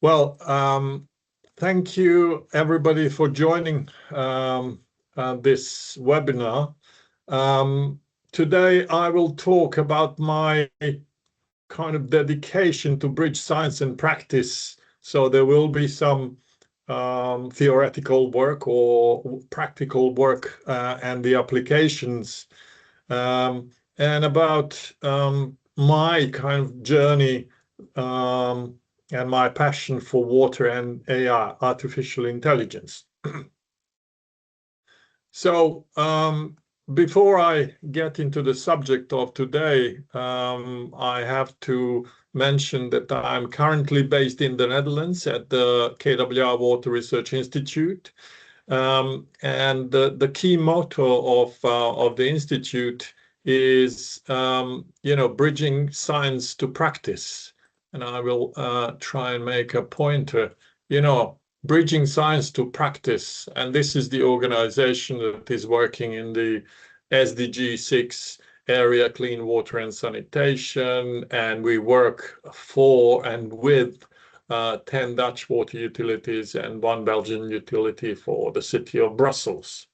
Well, thank you everybody for joining this webinar. Today I will talk about my kind of dedication to bridge science and practice. So there will be some theoretical work or practical work and the applications, and about my kind of journey and my passion for water and AI, artificial intelligence. So before I get into the subject of today, I have to mention that I'm currently based in the Netherlands at the KWR Water Research Institute. And the key motto of the institute is, bridging science to practice. And I will try and make a pointer, bridging science to practice. And this is the organization that is working in the SDG 6 area, clean water and sanitation. And we work for and with 10 Dutch water utilities and 1 Belgian utility for the city of Brussels.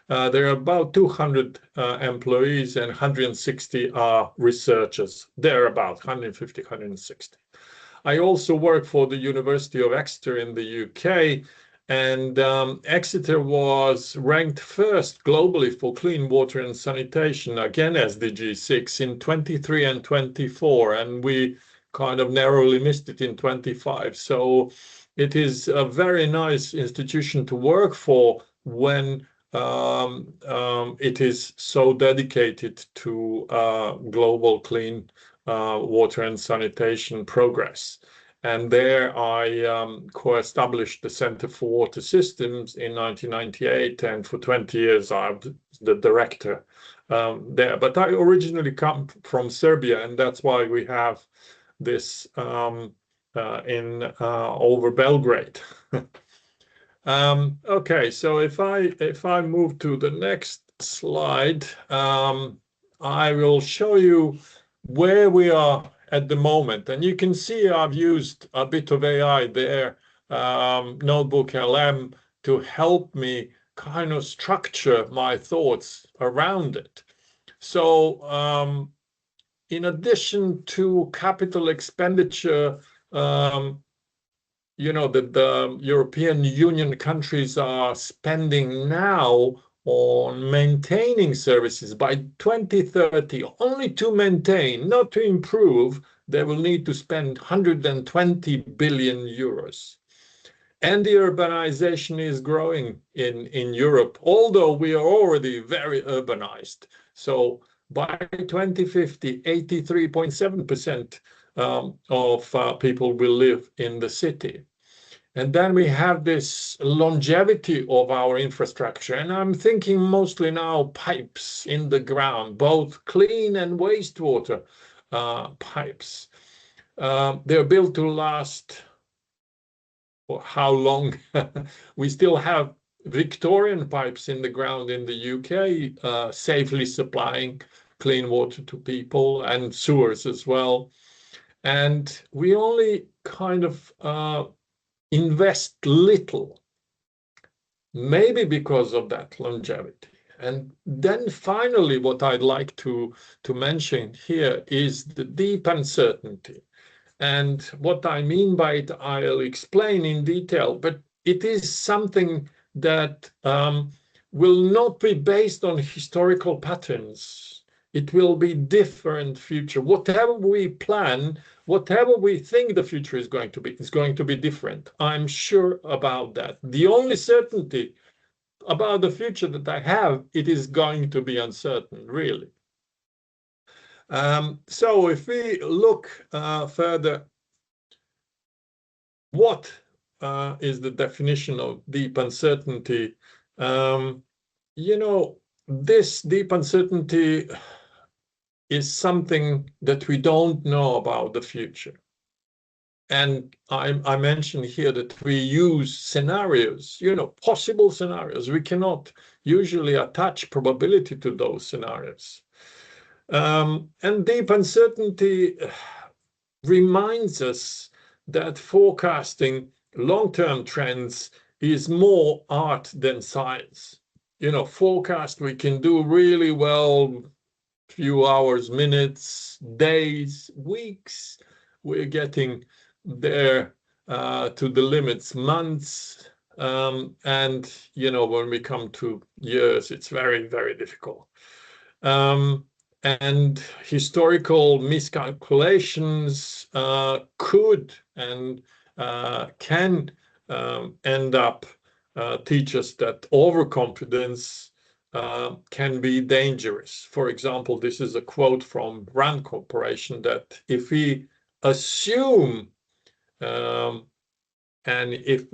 There are about 200 employees and 160 are researchers. There are about 150, 160. I also work for the University of Exeter in the UK, and Exeter was ranked first globally for clean water and sanitation, again SDG 6, in 23 and 24, and we kind of narrowly missed it in 25. So it is a very nice institution to work for when it is so dedicated to global clean water and sanitation progress. And there I co-established the Center for Water Systems in 1998, and for 20 years I'm the director there. But I originally come from Serbia, and that's why we have this over Belgrade. Okay, so if I move to the next slide, I will show you where we are at the moment. And you can see I've used a bit of AI there, Notebook LM, to help me kind of structure my thoughts around it. So in addition to capital expenditure, that the European Union countries are spending now on maintaining services by 2030, only to maintain, not to improve, they will need to spend 120 billion euros. And the urbanization is growing in Europe, although we are already very urbanized. So by 2050, 83.7% of people will live in the city. And then we have this longevity of our infrastructure. And I'm thinking mostly now pipes in the ground, both clean and wastewater pipes. They're built to last for how long? We still have Victorian pipes in the ground in the UK, safely supplying clean water to people, and sewers as well. And we only kind of invest little, maybe because of that longevity. And then finally, what I'd like to mention here is the deep uncertainty. And what I mean by it, I'll explain in detail, but it is something that will not be based on historical patterns. It will be different future. Whatever we plan, whatever we think the future is going to be different. I'm sure about that. The only certainty about the future that I have, it is going to be uncertain, really. So if we look further, what is the definition of deep uncertainty? This deep uncertainty is something that we don't know about the future. And I mentioned here that we use scenarios, possible scenarios. We cannot usually attach probability to those scenarios. And deep uncertainty reminds us that forecasting long-term trends is more art than science. You know, forecast we can do really well, few hours, minutes, days, weeks. We're getting there to the limits, months. And, you know, when we come to years, it's very, very difficult. And historical miscalculations could and can end up teach us that overconfidence can be dangerous. For example, this is a quote from Rand Corporation that if we assume and if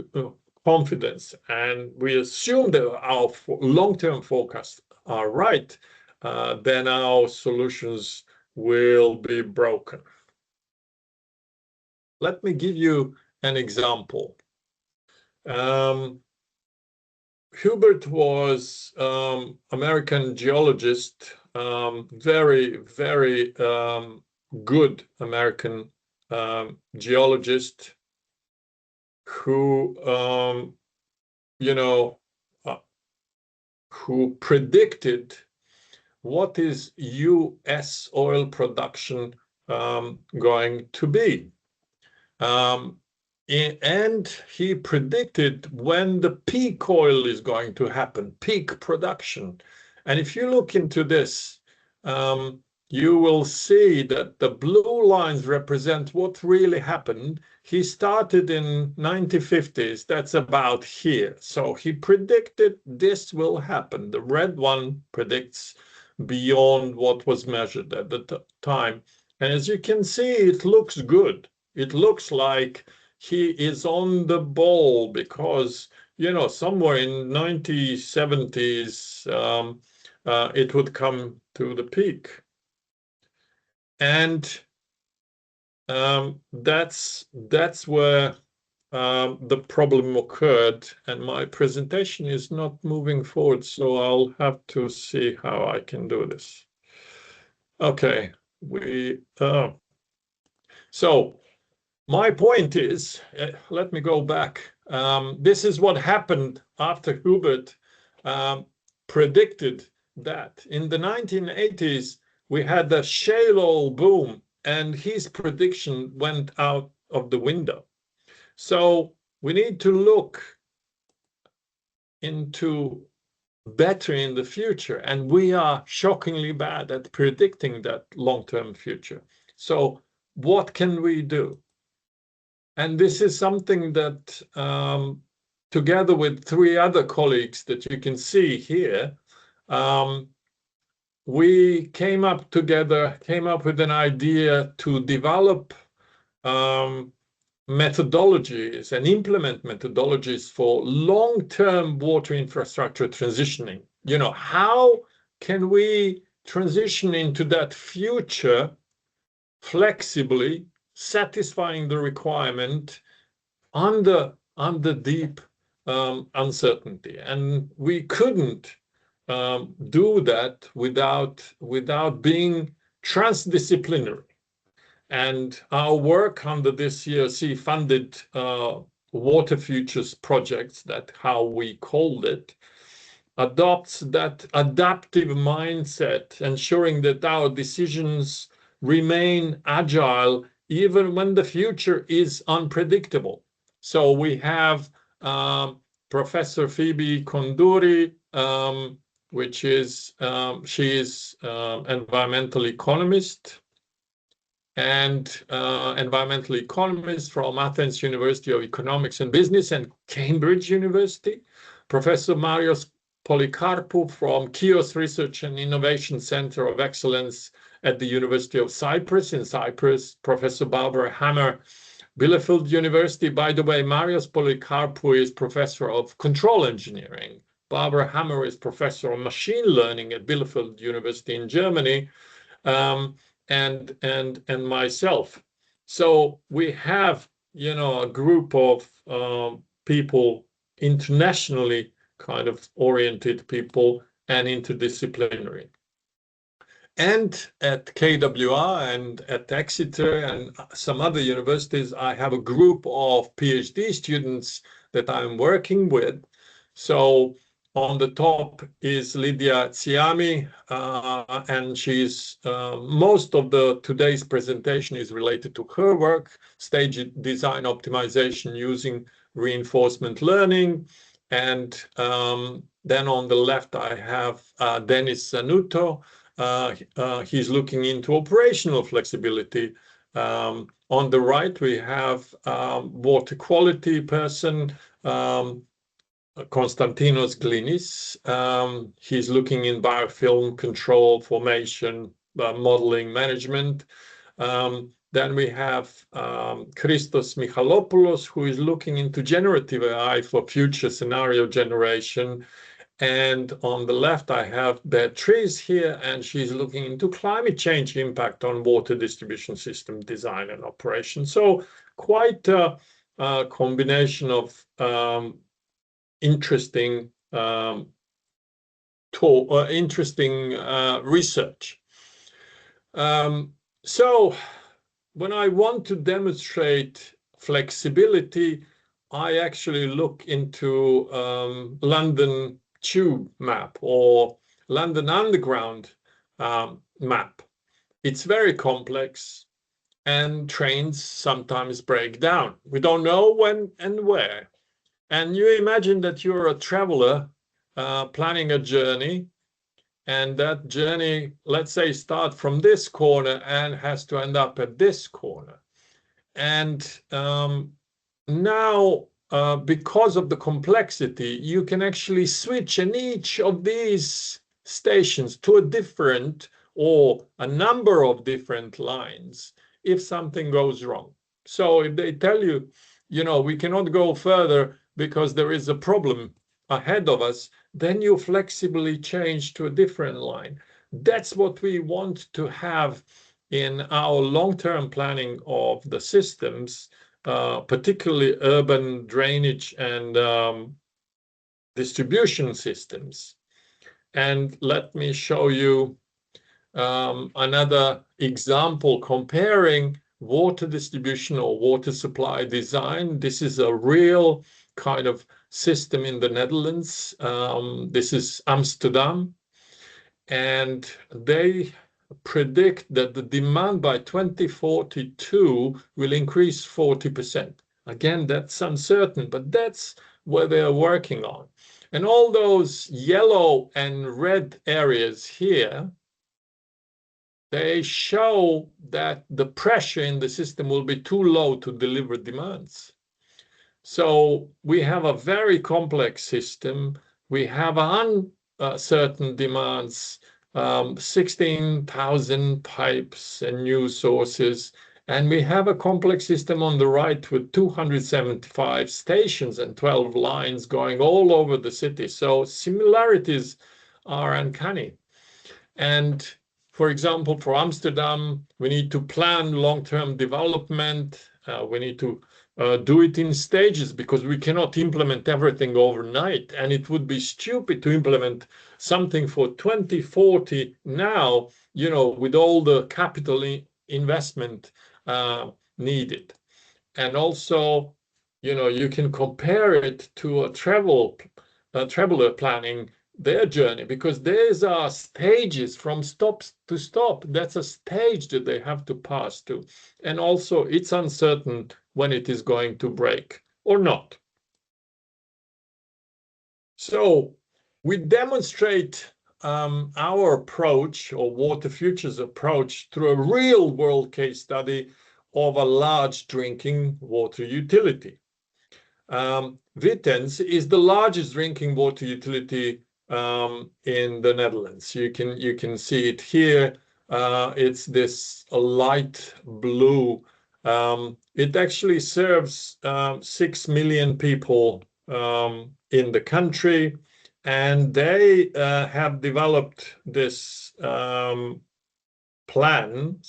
confidence and we assume that our long-term forecasts are right, then our solutions will be broken. Let me give you an example. Hubert was American geologist, very, very good American geologist who, you know, who predicted what is U.S. oil production going to be. And he predicted when the peak oil is going to happen, peak production. And if you look into this, you will see that the blue lines represent what really happened. He started in 1950s, that's about here. So he predicted this will happen. The red one predicts beyond what was measured at the time. And as you can see, it looks good. It looks like he is on the ball because, you know, somewhere in 1970s, it would come to the peak. And that's where the problem occurred. And my presentation is not moving forward, so I'll have to see how I can do this. Okay, so my point is, let me go back. This is what happened after Hubert predicted that. In the 1980s, we had the shale oil boom, and his prediction went out of the window. So we need to look into better in the future, and we are shockingly bad at predicting that long-term future. So what can we do? And this is something that, together with 3 other colleagues that you can see here, we came up with an idea to develop methodologies and implement methodologies for long-term water infrastructure transitioning. You know, how can we transition into that future flexibly, satisfying the requirement under deep uncertainty? And we couldn't do that without being transdisciplinary. And our work under this ERC funded Water Futures projects, that's how we called it, adopts that adaptive mindset, ensuring that our decisions remain agile even when the future is unpredictable. So we have Professor Phoebe Konduri, which is, she is environmental economist, and environmental economist from Athens University of Economics and Business and Cambridge University. Professor Marios Polikarpou from Chios Research and Innovation Center of Excellence at the University of Cyprus in Cyprus. Professor Barbara Hammer, Bielefeld University. By the way, Marios Polikarpou is professor of control engineering. Barbara Hammer is professor of machine learning at Bielefeld University in Germany. And myself. So we have, you know, a group of people, internationally kind of oriented people and interdisciplinary. And at KWR and at Exeter and some other universities, I have a group of PhD students that I'm working with. So on the top is Lydia Tsiami, and she's most of today's presentation is related to her work, stage design optimization using reinforcement learning. And then on the left, I have Dennis Zanuto. He's looking into operational flexibility. On the right, we have water quality person, Konstantinos Glinis. He's looking in biofilm control, formation, modeling management. Then we have Christos Michalopoulos, who is looking into generative AI for future scenario generation. And on the left, I have Beatrice here, and she's looking into climate change impact on water distribution system design and operation. So quite a combination of interesting research. So when I want to demonstrate flexibility, I actually look into London Tube map or London Underground map. It's very complex, and trains sometimes break down. We don't know when and where. And you imagine that you're a traveler planning a journey, and that journey, let's say, start from this corner and has to end up at this corner. And now, because of the complexity, you can actually switch in each of these stations to a different or a number of different lines if something goes wrong. So if they tell you, you know, we cannot go further because there is a problem ahead of us, then you flexibly change to a different line. That's what we want to have in our long-term planning of the systems, particularly urban drainage and distribution systems. And let me show you another example comparing water distribution or water supply design. This is a real kind of system in the Netherlands. This is Amsterdam, and they predict that the demand by 2042 will increase 40%. Again, that's uncertain, but that's where they're working on. And all those yellow and red areas here, they show that the pressure in the system will be too low to deliver demands. So we have a very complex system. We have uncertain demands, 16,000 pipes and new sources. And we have a complex system on the right with 275 stations and 12 lines going all over the city. So similarities are uncanny. And for example, for Amsterdam, we need to plan long-term development. We need to do it in stages because we cannot implement everything overnight. And it would be stupid to implement something for 2040 now, you know, with all the capital investment needed. And also, you know, you can compare it to a traveler planning their journey, because there's stages from stop to stop. That's a stage that they have to pass to. And also it's uncertain when it is going to break or not. So we demonstrate our approach, or Water Futures approach, through a real world case study of a large drinking water utility. Vitens is the largest drinking water utility in the Netherlands. You can see it here. It's this light blue. It actually serves 6 million people in the country, and they have developed this plan,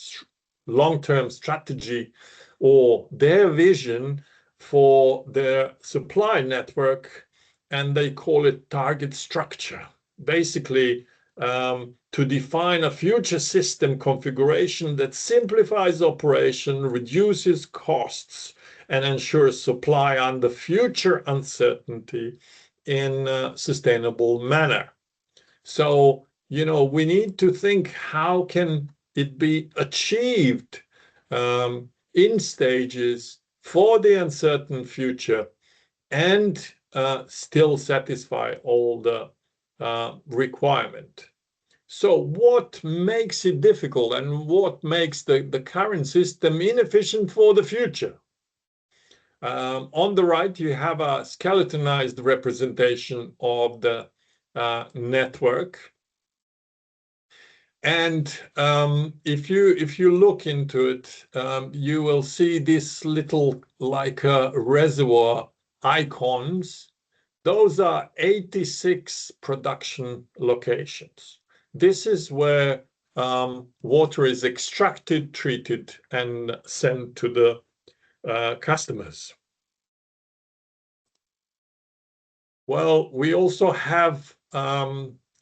long-term strategy, or their vision for their supply network, and they call it target structure. Basically, to define a future system configuration that simplifies operation, reduces costs, and ensures supply under future uncertainty in a sustainable manner. So, we need to think, how can it be achieved in stages for the uncertain future and still satisfy all the requirement. So what makes it difficult, and what makes the current system inefficient for the future? On the right, you have a skeletonized representation of the network. And if you look into it, you will see this little, like reservoir icons. Those are 86 production locations. This is where water is extracted, treated, and sent to the customers. Well, we also have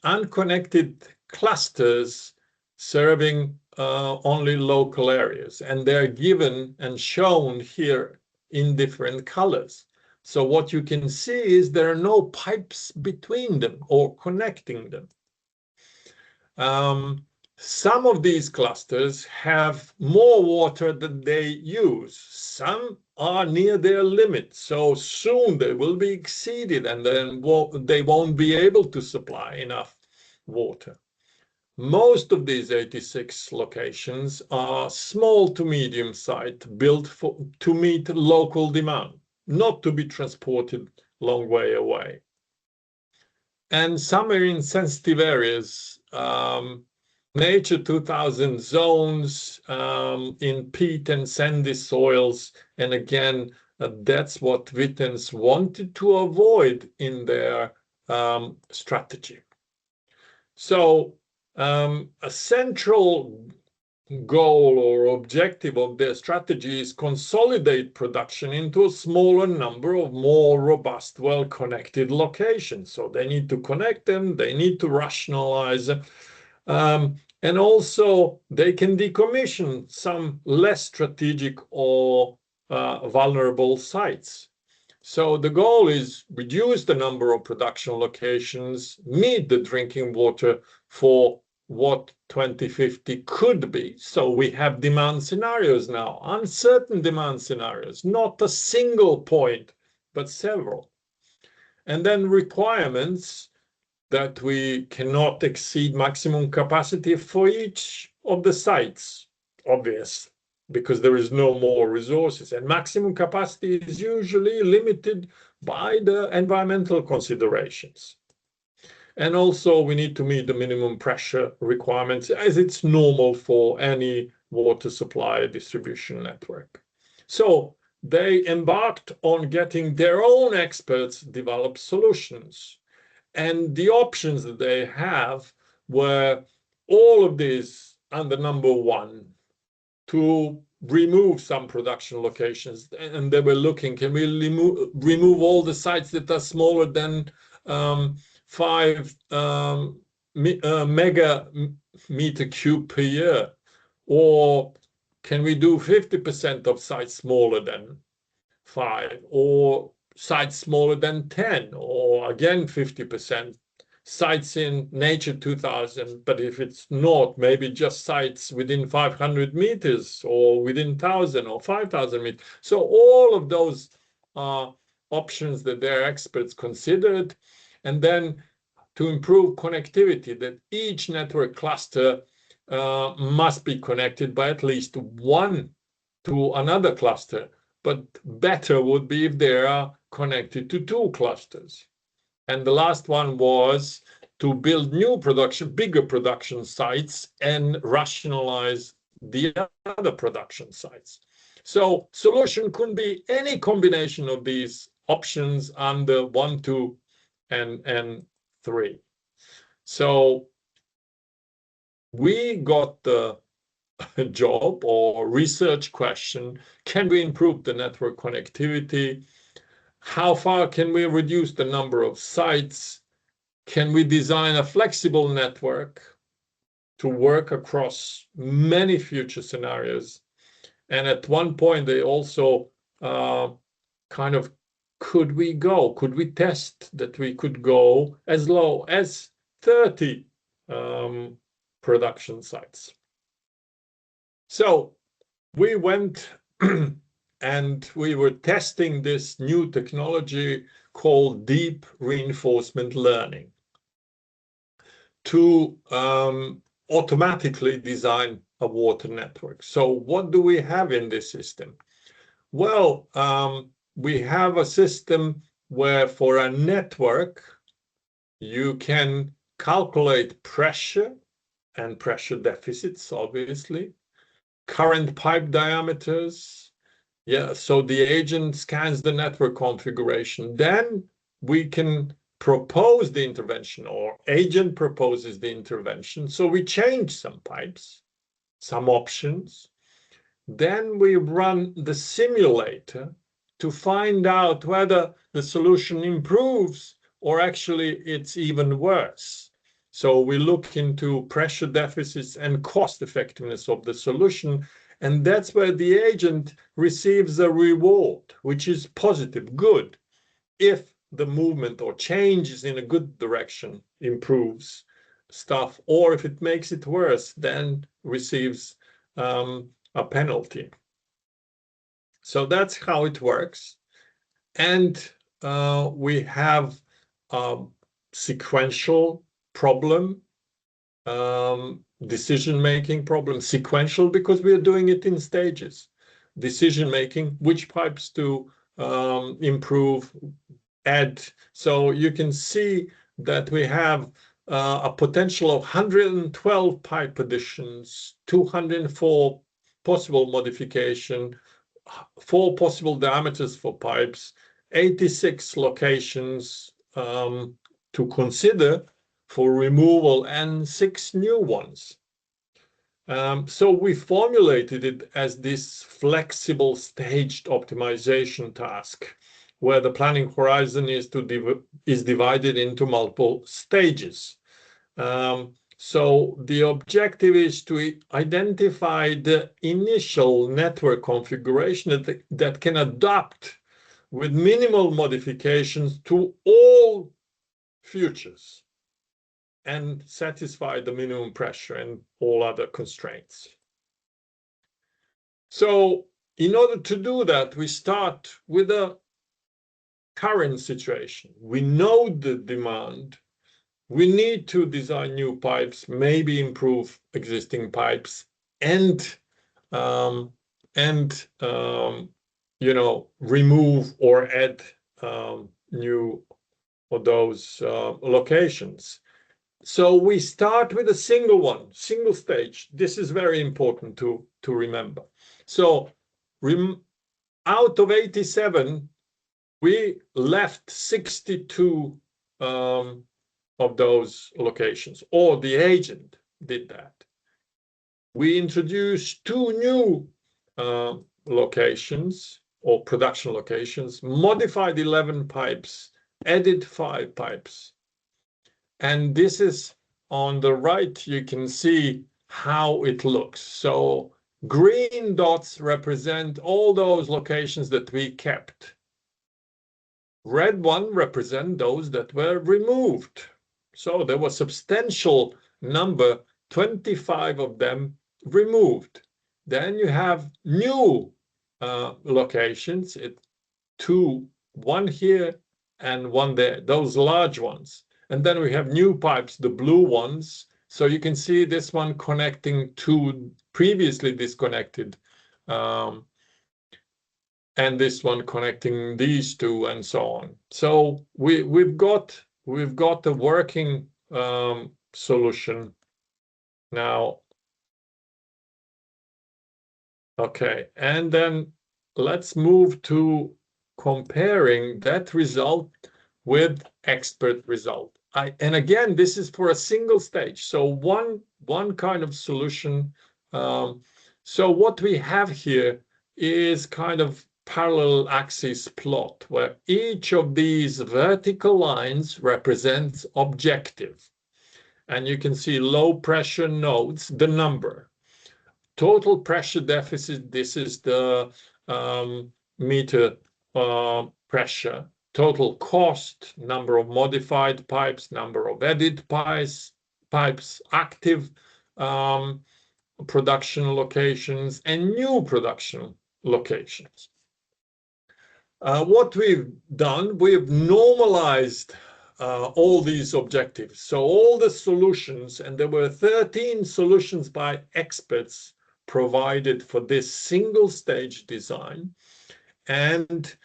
unconnected clusters serving only local areas, and they're given and shown here in different colors. So what you can see is there are no pipes between them or connecting them. Some of these clusters have more water than they use. Some are near their limit, so soon they will be exceeded, and then they won't be able to supply enough water. Most of these 86 locations are small to medium sized, built to meet local demand, not to be transported long way away. And some are in sensitive areas, Nature 2000 zones, in peat and sandy soils. And again, that's what Vitens wanted to avoid in their strategy. So a central goal or objective of their strategy is consolidate production into a smaller number of more robust, well-connected locations. So they need to connect them, they need to rationalize, and also they can decommission some less strategic or vulnerable sites. So the goal is reduce the number of production locations, meet the drinking water for what 2050 could be. So we have demand scenarios now, uncertain demand scenarios, not a single point, but several. And then requirements that we cannot exceed maximum capacity for each of the sites, obvious, because there is no more resources. And maximum capacity is usually limited by the environmental considerations. And also we need to meet the minimum pressure requirements, as it's normal for any water supply distribution network. So they embarked on getting their own experts develop solutions. And the options that they have were all of these under number one, to remove some production locations. And they were looking, can we remove all the sites that are smaller than 5 mega meter cube per year? Or can we do 50% of sites smaller than 5, or sites smaller than 10, or again 50%? Sites in Nature 2000, but if it's not, maybe just sites within 500 meters or within 1,000 or 5,000 meters. So all of those are options that their experts considered. And then to improve connectivity, that each network cluster must be connected by at least one to another cluster, but better would be if they are connected to 2 clusters. And the last one was to build new production, bigger production sites, and rationalize the other production sites. So solution could be any combination of these options under 1, 2, and 3. So we got the job or research question: can we improve the network connectivity? How far can we reduce the number of sites? can we design a flexible network to work across many future scenarios? And at one point, they also kind of, could we test that we could go as low as 30 production sites? So we went and we were testing this new technology called deep reinforcement learning to automatically design a water network. So what do we have in this system? Well, we have a system where for a network, you can calculate pressure and pressure deficits, obviously, current pipe diameters. Yeah, so the agent scans the network configuration. Then we can propose the intervention, or agent proposes the intervention. So we change some pipes, some options. Then we run the simulator to find out whether the solution improves or actually it's even worse. So we look into pressure deficits and cost effectiveness of the solution, and that's where the agent receives a reward, which is positive, good, if the movement or changes in a good direction improves stuff, or if it makes it worse, then receives a penalty. So that's how it works. And we have a sequential problem, decision-making problem, sequential because we are doing it in stages. Decision-making, which pipes to improve, add. So you can see that we have a potential of 112 pipe additions, 204 possible modification, 4 possible diameters for pipes, 86 locations to consider for removal, and 6 new ones. So we formulated it as this flexible staged optimization task, where the planning horizon is divided into multiple stages. So the objective is to identify the initial network configuration that can adapt with minimal modifications to all futures and satisfy the minimum pressure and all other constraints. So in order to do that, we start with a current situation. We know the demand. We need to design new pipes, maybe improve existing pipes, and remove or add new of those locations. So we start with a single stage. This is very important to remember. So out of 87, we left 62 of those locations, or the agent did that. We introduced 2 new locations or production locations, modified 11 pipes, added 5 pipes. And this is on the right, you can see how it looks. So green dots represent all those locations that we kept. Red one represent those that were removed. So there was substantial number, 25 of them removed. Then you have new locations, 2, 1 here and 1 there, those large ones. And then we have new pipes, the blue ones. So you can see this one connecting to previously disconnected, and this one connecting these 2, and so on. So we've got a working solution now. Okay, and then let's move to comparing that result with expert result. And again, this is for a single stage. So one kind of solution. So what we have here is kind of parallel axis plot where each of these vertical lines represents objective. And you can see low pressure nodes, the number. Total pressure deficit, this is the meter pressure. Total cost, number of modified pipes, number of added pipes, active production locations, and new production locations. What we've done, we've normalized all these objectives. So all the solutions, and there were 13 solutions by experts provided for this single stage design. And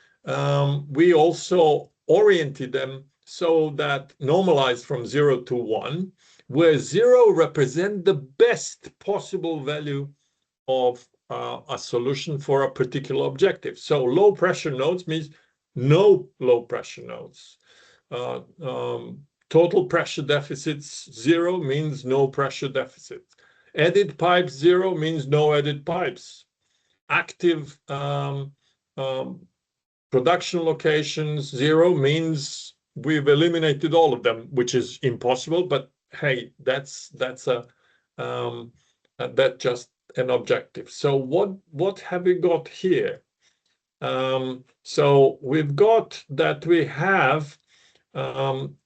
we also oriented them so that normalized from 0 to 1, where 0 represents the best possible value of a solution for a particular objective. So low pressure nodes means no low pressure nodes. Total pressure deficits 0 means no pressure deficit. Added pipes 0 means no added pipes. Active production locations 0 means we've eliminated all of them, which is impossible. But hey, that's just an objective. So what have we got here? So we've got that we have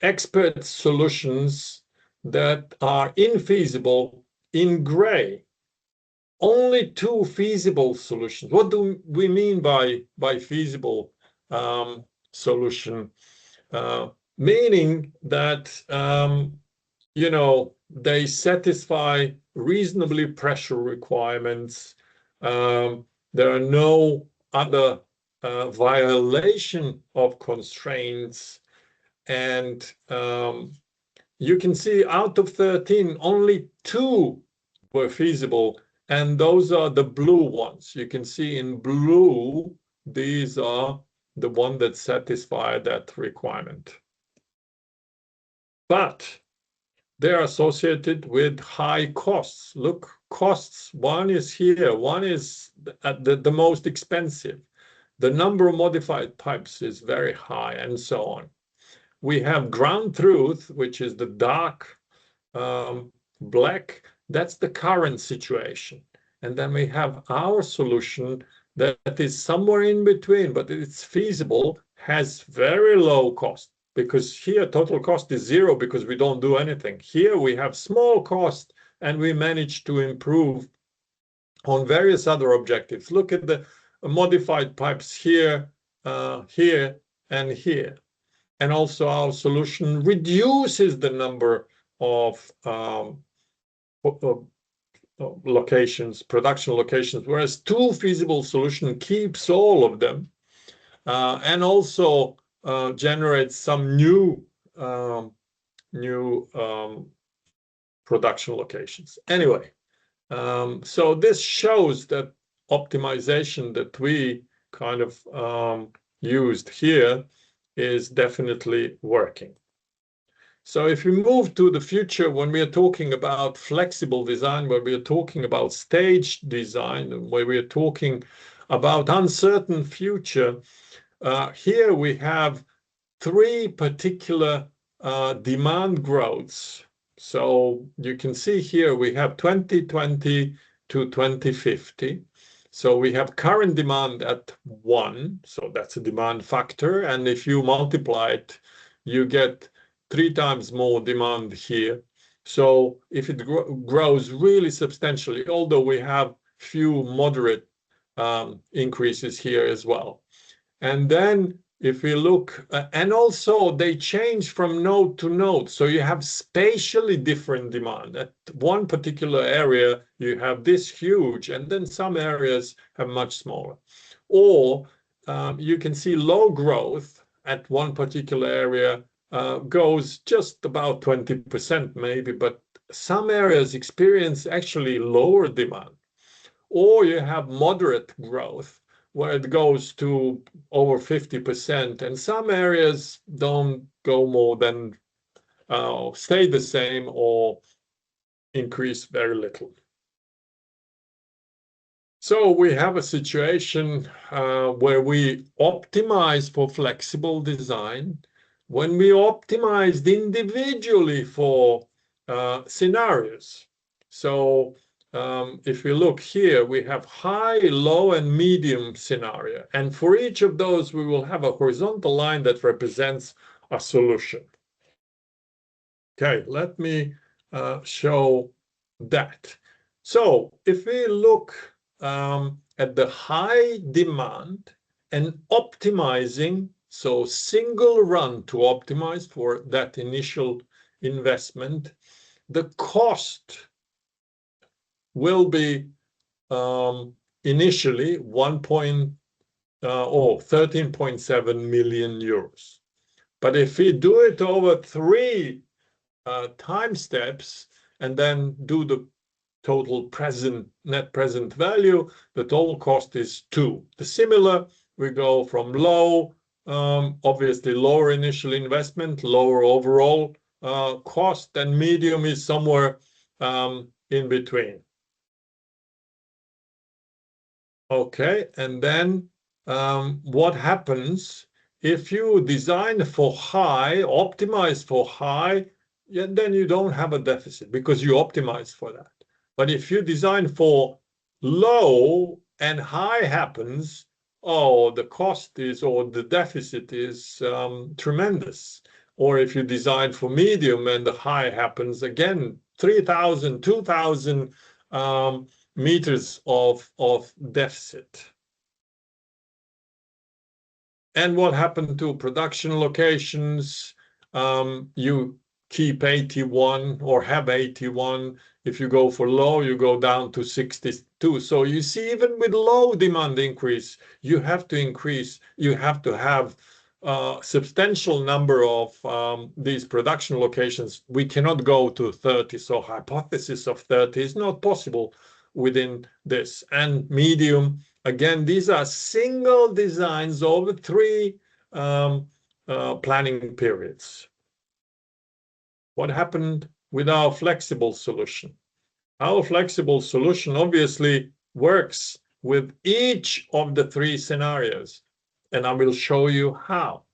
expert solutions that are infeasible in gray. Only 2 feasible solutions. What do we mean by feasible solution? Meaning that you know, they satisfy reasonably pressure requirements. There are no other violation of constraints. And you can see out of 13, only 2 were feasible. And those are the blue ones. You can see in blue, these are the ones that satisfy that requirement. But they're associated with high costs. Look, costs, one is here, one is the most expensive. The number of modified pipes is very high, and so on. We have ground truth, which is the dark black. That's the current situation. And then we have our solution that is somewhere in between, but it's feasible, has very low cost. Because here total cost is 0 because we don't do anything. Here we have small cost and we manage to improve on various other objectives. Look at the modified pipes here, here, and here. And also our solution reduces the number of locations, production locations, whereas 2 feasible solution keeps all of them and also generates some new production locations. Anyway, so this shows that optimization that we kind of used here is definitely working. So if we move to the future, when we are talking about flexible design, when we are talking about stage design, where we are talking about uncertain future, here we have 3 particular demand growths. So you can see here we have 2020 to 2050. So we have current demand at 1, so that's a demand factor. And if you multiply it, you get 3 times more demand here. So if it grows really substantially, although we have few moderate increases here as well. And then if we look, and also they change from node to node. So you have spatially different demand. At one particular area, you have this huge, and then some areas have much smaller. Or you can see low growth at one particular area goes just about 20% maybe, but some areas experience actually lower demand. Or you have moderate growth, where it goes to over 50%, and some areas don't go more than, stay the same or increase very little. So we have a situation where we optimize for flexible design. When we optimized individually for scenarios. So if we look here, we have high, low, and medium scenario. And for each of those, we will have a horizontal line that represents a solution. Okay, let me show that. So if we look at the high demand and optimizing, so single run to optimize for that initial investment, the cost will be initially 13.7 million euros. But if we do it over 3 time steps and then do the total net present value, the total cost is 2. The similar, we go from low, obviously lower initial investment, lower overall cost, and medium is somewhere in between. Okay, and then what happens if you design for high, optimize for high, then you don't have a deficit because you optimize for that. But if you design for low and high happens, oh, the cost is, or the deficit is tremendous. Or if you design for medium and the high happens, again, 3,000, 2,000 meters of deficit. And what happened to production locations? You keep 81 or have 81. If you go for low, you go down to 62. So you see, even with low demand increase, you have to increase, you have to have a substantial number of these production locations. We cannot go to 30. So hypothesis of 30 is not possible within this. And medium, again, these are single designs over 3 planning periods. What happened with our flexible solution? Our flexible solution obviously works with each of the 3 scenarios, and I will show you how.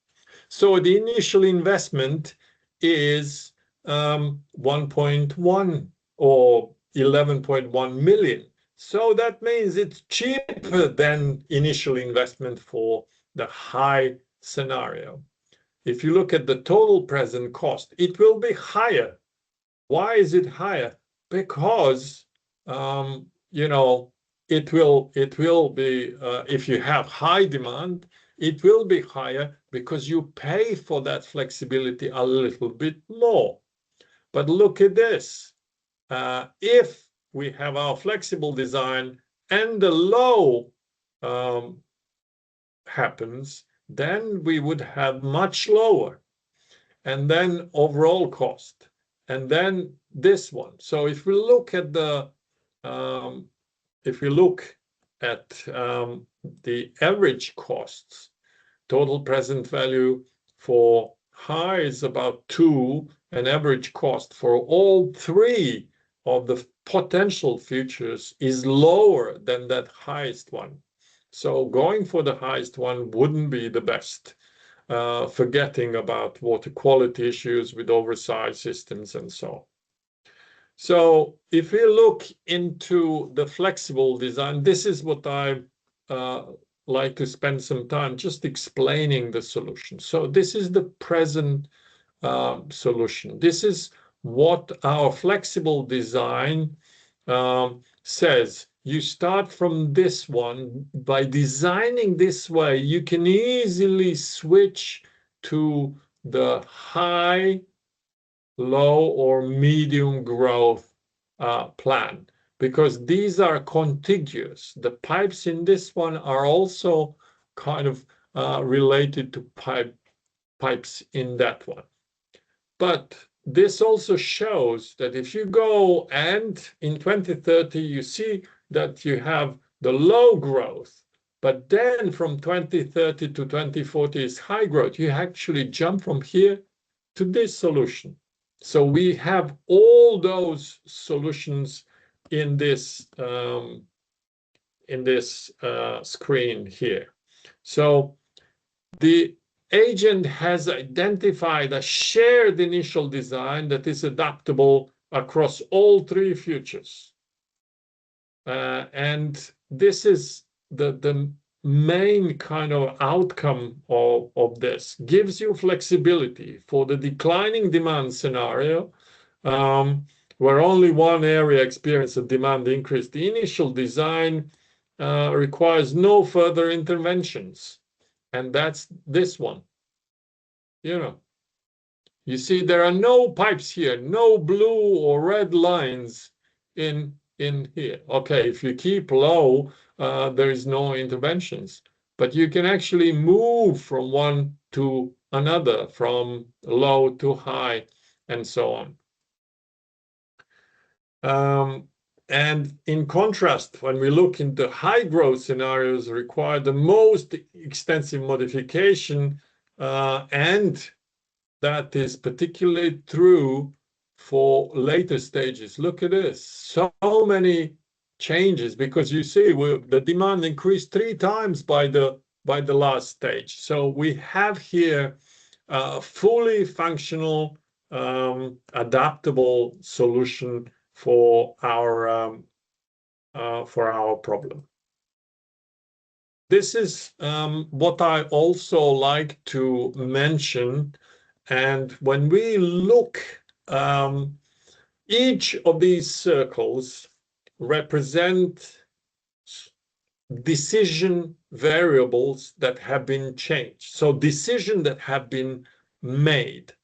So the initial investment is 1.1 or 11.1 million. So that means it's cheaper than initial investment for the high scenario. If you look at the total present cost, it will be higher. Why is it higher? Because you know, it will be if you have high demand, it will be higher because you pay for that flexibility a little bit more. But look at this. If we have our flexible design and the low happens, then we would have much lower, and then overall cost, and then this one. So if we look at the average costs, total present value for high is about 2, and average cost for all 3 of the potential futures is lower than that highest one. So going for the highest one wouldn't be the best, forgetting about water quality issues with oversized systems and so on. So if we look into the flexible design, this is what I like to spend some time just explaining the solution. So this is the present solution. This is what our flexible design says. You start from this one. By designing this way, you can easily switch to the high, low, or medium growth plan, because these are contiguous. The pipes in this one are also kind of related to pipes in that one. But this also shows that if you go and in 2030, you see that you have the low growth, but then from 2030 to 2040 is high growth. You actually jump from here to this solution. So we have all those solutions in this in this screen here. So the agent has identified a shared initial design that is adaptable across all three futures. And this is the main kind of outcome of this. Gives you flexibility for the declining demand scenario, where only one area experiences a demand increase. The initial design requires no further interventions. And that's this one. You see, there are no pipes here, no blue or red lines in here. Okay, if you keep low, there is no interventions. But you can actually move from one to another, from low to high, and so on. And in contrast, when we look into high growth scenarios, require the most extensive modification, and that is particularly true for later stages. Look at this, so many changes, because you see the demand increased 3 times by the last stage. So we have here a fully functional, adaptable solution for our problem. This is what I also like to mention. And when we look, each of these circles represent decision variables that have been changed. So decisions that have been made.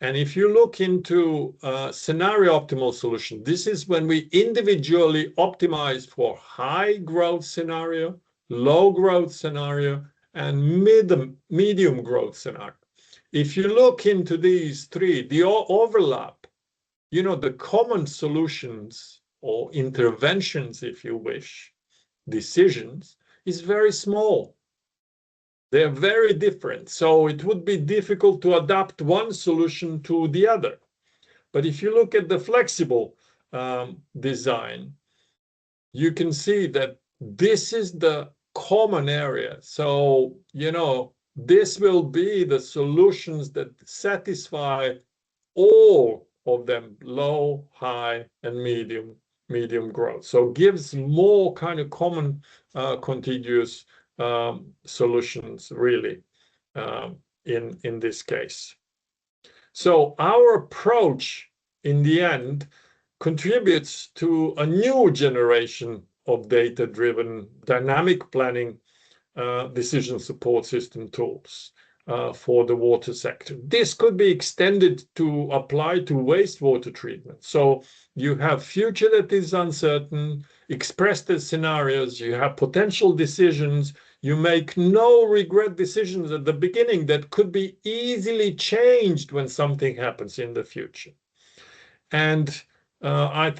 And if you look into scenario optimal solution, this is when we individually optimize for high growth scenario, low growth scenario, and medium growth scenario. If you look into these three, the overlap, the common solutions or interventions, if you wish, decisions, is very small. They're very different. So it would be difficult to adapt one solution to the other. But if you look at the flexible design, you can see that this is the common area. So, this will be the solutions that satisfy all of them, low, high, and medium growth. So gives more kind of common contiguous solutions, really, in this case. So our approach, in the end, contributes to a new generation of data-driven dynamic planning decision support system tools for the water sector. This could be extended to apply to wastewater treatment. So you have future that is uncertain, expressed as scenarios, you have potential decisions, you make no regret decisions at the beginning that could be easily changed when something happens in the future. And I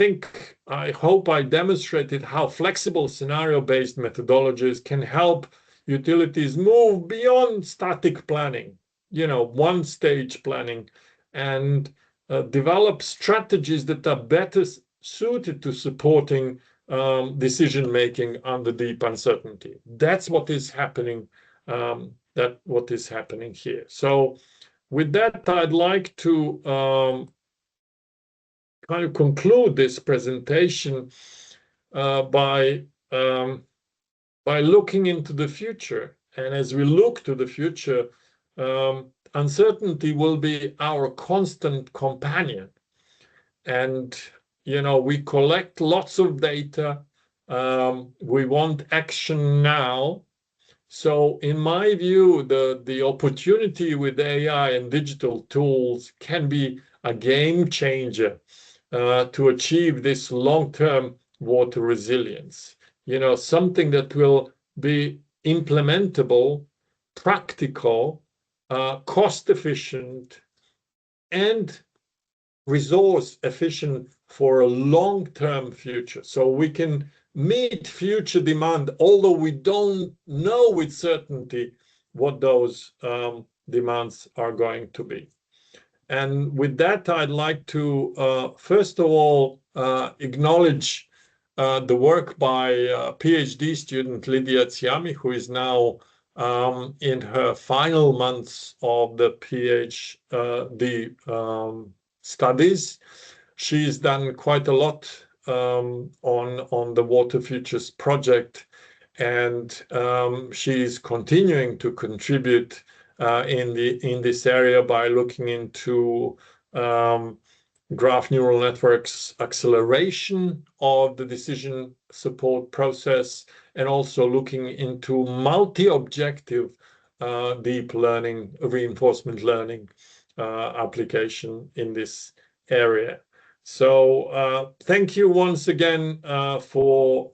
hope I demonstrated how flexible scenario-based methodologies can help utilities move beyond static planning, one-stage planning, and develop strategies that are better suited to supporting decision-making under deep uncertainty. That's what is happening. What is happening here. So, with that, I'd like to kind of conclude this presentation by looking into the future. And as we look to the future, uncertainty will be our constant companion. And, we collect lots of data. We want action now. So in my view, the opportunity with AI and digital tools can be a game changer to achieve this long-term water resilience. Something that will be implementable, practical, cost efficient, and resource efficient for a long-term future. So we can meet future demand, although we don't know with certainty what those demands are going to be. And with that, I'd like to, first of all, acknowledge the work by PhD student Lydia Tsiami, who is now in her final months of the PhD studies. She's done quite a lot on the Water Futures project, and she's continuing to contribute in this area by looking into graph neural networks acceleration of the decision support process, and also looking into multi-objective deep learning, reinforcement learning application in this area. So thank you once again for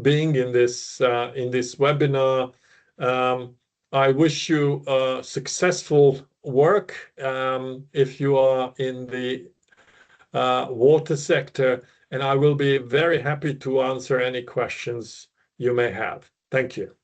being in this webinar. I wish you successful work if you are in the water sector, and I will be very happy to answer any questions you may have. Thank you.